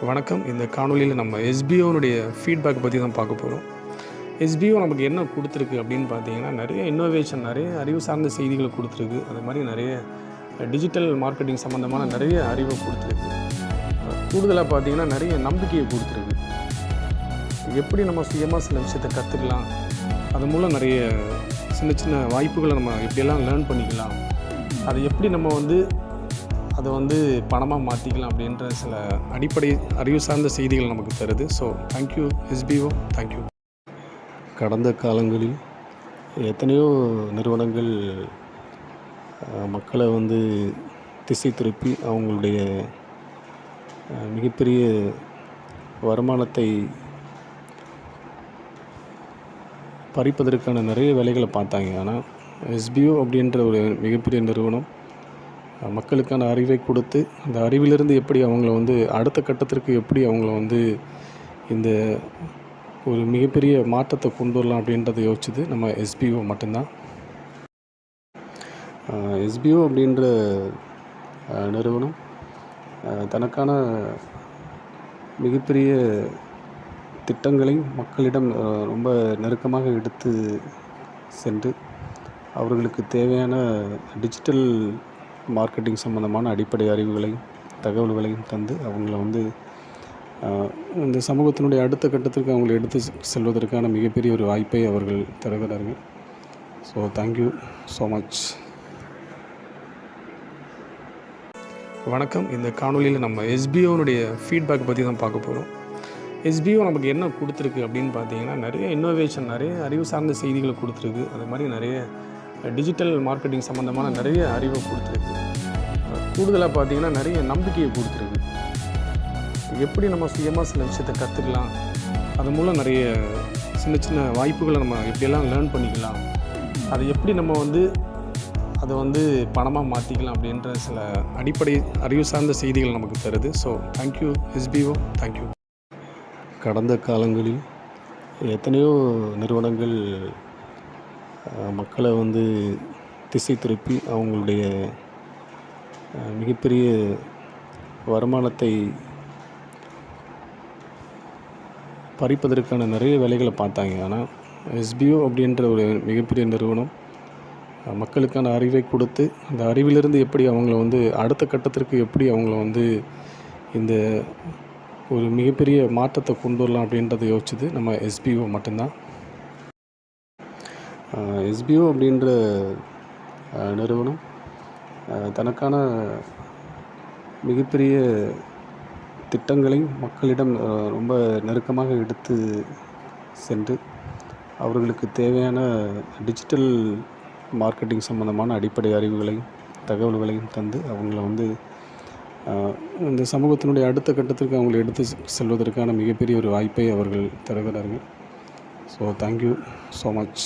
வணக்கம். இந்த காணொளியில் நம்ம எஸ்பிஓனுடைய ஃபீட்பேக் பற்றி தான் பார்க்க போகிறோம். எஸ்பிஓ நமக்கு என்ன கொடுத்துருக்கு அப்படின்னு பார்த்தீங்கன்னா, நிறைய இன்னோவேஷன், நிறைய அறிவு சார்ந்த செய்திகளை கொடுத்துருக்கு. அது மாதிரி நிறைய டிஜிட்டல் மார்க்கெட்டிங் சம்மந்தமான நிறைய அறிவை கொடுத்துருக்கு. கூடுதலாக பார்த்தீங்கன்னா நிறைய நம்பிக்கையை கொடுத்துருக்கு. எப்படி நம்ம சுயமாக சில விஷயத்தை கற்றுக்கலாம், அது மூலம் நிறைய சின்ன சின்ன வாய்ப்புகளை நம்ம எப்படியெல்லாம் லேர்ன் பண்ணிக்கலாம், அதை எப்படி நம்ம அதை பணமாக மாற்றிக்கலாம் அப்படின்ற சில அடிப்படை அறிவு சார்ந்த செய்திகள் நமக்கு தருது. So thank you SPO, thank you. கடந்த காலங்களில் எத்தனையோ நிறுவனங்கள் மக்களை திசை திருப்பி அவங்களுடைய மிகப்பெரிய வருமானத்தை பறிப்பதற்கான நிறைய வேலைகளை பார்த்தாங்க. ஆனால் எஸ்பிஓ அப்படின்ற ஒரு மிகப்பெரிய நிறுவனம் மக்களுக்கான அறிவை கொடுத்து, அந்த அறிவிலிருந்து எப்படி அவங்கள அடுத்த கட்டத்திற்கு எப்படி அவங்கள இந்த ஒரு மிகப்பெரிய மாற்றத்தை கொண்டு வரலாம் அப்படின்றத யோசிச்சது நம்ம எஸ்பிஓ மட்டும்தான். எஸ்பிஓ அப்படின்ற நிறுவனம் தனக்கான மிகப்பெரிய திட்டங்களை மக்களிடம் ரொம்ப நெருக்கமாக எடுத்து சென்று அவர்களுக்கு தேவையான டிஜிட்டல் மார்க்கெட்டிங் சம்மந்தமான அடிப்படை அறிவுகளையும் தகவல்களையும் தந்து அவங்கள இந்த சமூகத்தினுடைய அடுத்த கட்டத்திற்கு அவங்களை எடுத்து செல்வதற்கான மிகப்பெரிய ஒரு வாய்ப்பை அவர்கள் தருகிறார்கள். So thank you so much. வணக்கம். இந்த காணொளியில் நம்ம எஸ்பிஓனுடைய ஃபீட்பேக் பற்றி தான் பார்க்க போகிறோம். எஸ்பிஓ நமக்கு என்ன கொடுத்துருக்கு அப்படின்னு பார்த்தீங்கன்னா, நிறைய இன்னோவேஷன், நிறைய அறிவு சார்ந்த செய்திகளை கொடுத்துருக்கு. அது மாதிரி நிறைய டிஜிட்டல் மார்க்கெட்டிங் சம்மந்தமான நிறைய அறிவை கொடுத்துருக்கு. கூடுதலாக பார்த்தீங்கன்னா நிறைய நம்பிக்கையை கொடுத்துருக்கு. எப்படி நம்ம சுயமாக சில விஷயத்தை கற்றுக்கலாம், அது மூலம் நிறைய சின்ன சின்ன வாய்ப்புகளை நம்ம எப்படியெல்லாம் லேர்ன் பண்ணிக்கலாம், அதை எப்படி நம்ம அதை பணமாக மாற்றிக்கலாம் அப்படின்ற சில அடிப்படை அறிவு சார்ந்த செய்திகள் நமக்கு தருது. So thank you SPO, thank you. கடந்த காலங்களில் எத்தனையோ நிறுவனங்கள் மக்களை திசை திருப்பி அவங்களுடைய மிகப்பெரிய வருமானத்தை பறிப்பதற்கான நிறைய வேலைகளை பார்த்தாங்க. ஆனால் எஸ்பிஓ அப்படின்ற ஒரு மிகப்பெரிய நிறுவனம் மக்களுக்கான அறிவை கொடுத்து, அந்த அறிவிலிருந்து எப்படி அவங்கள அடுத்த கட்டத்திற்கு எப்படி அவங்கள இந்த ஒரு மிகப்பெரிய மாற்றத்தை கொண்டு வரலாம் அப்படின்றத யோசிச்சது நம்ம எஸ்பிஓ மட்டும்தான். எஸ்பிஓ அப்படின்ற நிறுவனம் தனக்கான மிகப்பெரிய திட்டங்களை மக்களிடம் ரொம்ப நெருக்கமாக எடுத்து சென்று அவர்களுக்கு தேவையான டிஜிட்டல் மார்க்கெட்டிங் சம்மந்தமான அடிப்படை அறிவுகளையும் தகவல்களையும் தந்து அவங்கள இந்த சமூகத்தினுடைய அடுத்த கட்டத்திற்கு அவங்களை எடுத்து செல்வதற்கான மிகப்பெரிய ஒரு வாய்ப்பை அவர்கள் தருகிறார்கள். So thank you so much.